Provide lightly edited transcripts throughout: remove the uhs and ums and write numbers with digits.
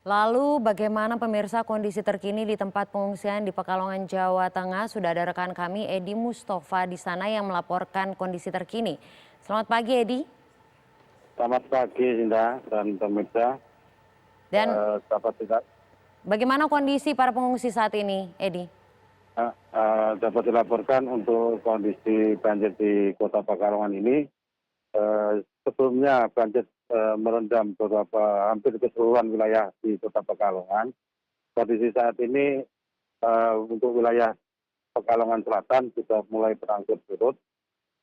Lalu bagaimana pemirsa kondisi terkini di tempat pengungsian di Pekalongan, Jawa Tengah? Sudah ada rekan kami Edi Mustafa di sana yang melaporkan kondisi terkini. Selamat pagi Edi. Selamat pagi, Indah dan pemirsa. Dan Dapat bagaimana kondisi para pengungsi saat ini, Edi? dapat dilaporkan untuk kondisi banjir di Kota Pekalongan ini. Sebelumnya banjir merendam hampir keseluruhan wilayah di Kota Pekalongan. Kondisi saat ini untuk wilayah Pekalongan Selatan sudah mulai berangsur surut.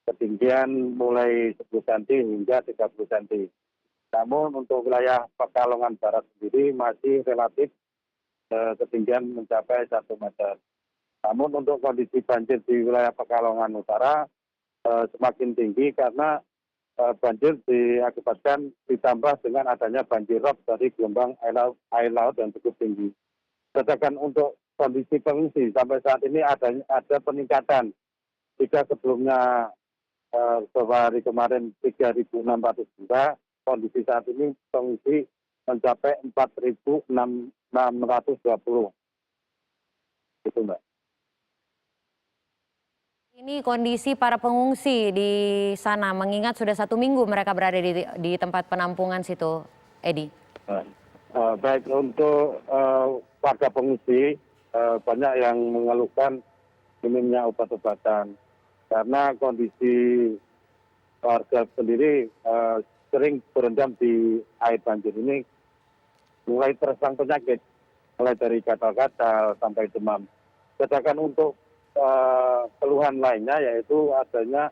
Ketinggian mulai 10 cm hingga 30 cm. Namun untuk wilayah Pekalongan Barat sendiri masih relatif ketinggian mencapai 1 meter. Namun untuk kondisi banjir di wilayah Pekalongan Utara semakin tinggi karena banjir diakibatkan ditambah dengan adanya banjir rob dari gelombang air laut yang cukup tinggi. Sedangkan untuk kondisi pengungsi sampai saat ini ada peningkatan. Jika sebelumnya beberapa hari kemarin 3.602, kondisi saat ini pengungsi mencapai 4.620. Itu Mbak. Ini kondisi para pengungsi di sana, mengingat sudah 1 minggu mereka berada di tempat penampungan situ, Edi. Baik, untuk warga pengungsi banyak yang mengeluhkan minimnya obat-obatan karena kondisi warga sendiri sering berendam di air banjir ini, mulai terserang penyakit, mulai dari gatal-gatal sampai demam. Sedangkan untuk keluhan lainnya yaitu adanya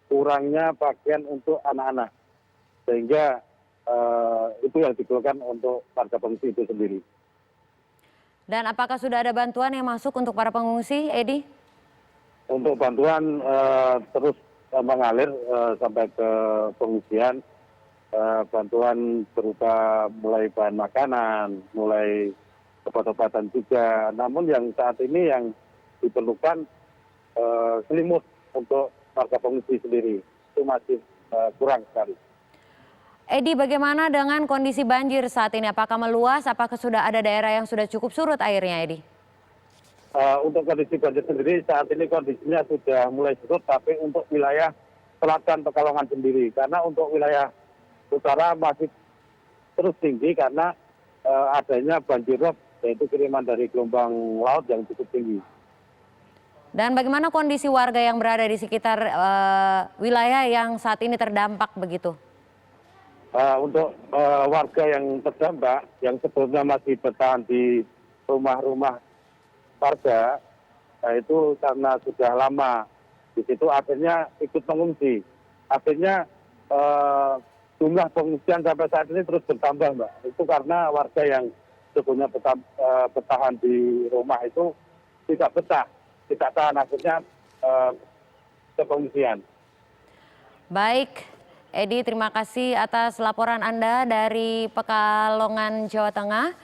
kurangnya pakaian untuk anak-anak, sehingga itu yang dikeluhkan untuk warga pengungsi itu sendiri. Dan apakah sudah ada bantuan yang masuk untuk para pengungsi, Edi? Untuk bantuan terus mengalir sampai ke pengungsian. Bantuan berupa mulai bahan makanan, mulai obat-obatan juga. Namun yang saat ini yang diperlukan selimut untuk warga pengungsi sendiri. Itu masih kurang sekali. Edi, bagaimana dengan kondisi banjir saat ini? Apakah meluas? Apakah sudah ada daerah yang sudah cukup surut airnya, Edi? Untuk kondisi banjir sendiri saat ini kondisinya sudah mulai surut, tapi untuk wilayah selatan Pekalongan sendiri. Karena untuk wilayah utara masih terus tinggi karena adanya banjir rob, yaitu kiriman dari gelombang laut yang cukup tinggi. Dan bagaimana kondisi warga yang berada di sekitar wilayah yang saat ini terdampak begitu? Untuk warga yang terdampak, yang sebelumnya masih bertahan di rumah-rumah warga, itu karena sudah lama di situ akhirnya ikut mengungsi. Akhirnya jumlah pengungsian sampai saat ini terus bertambah, Mbak. Itu karena warga yang sebelumnya bertahan di rumah itu tidak betah, tidak tahan, akhirnya ke pengungsian. Baik, Edi, terima kasih atas laporan Anda dari Pekalongan, Jawa Tengah.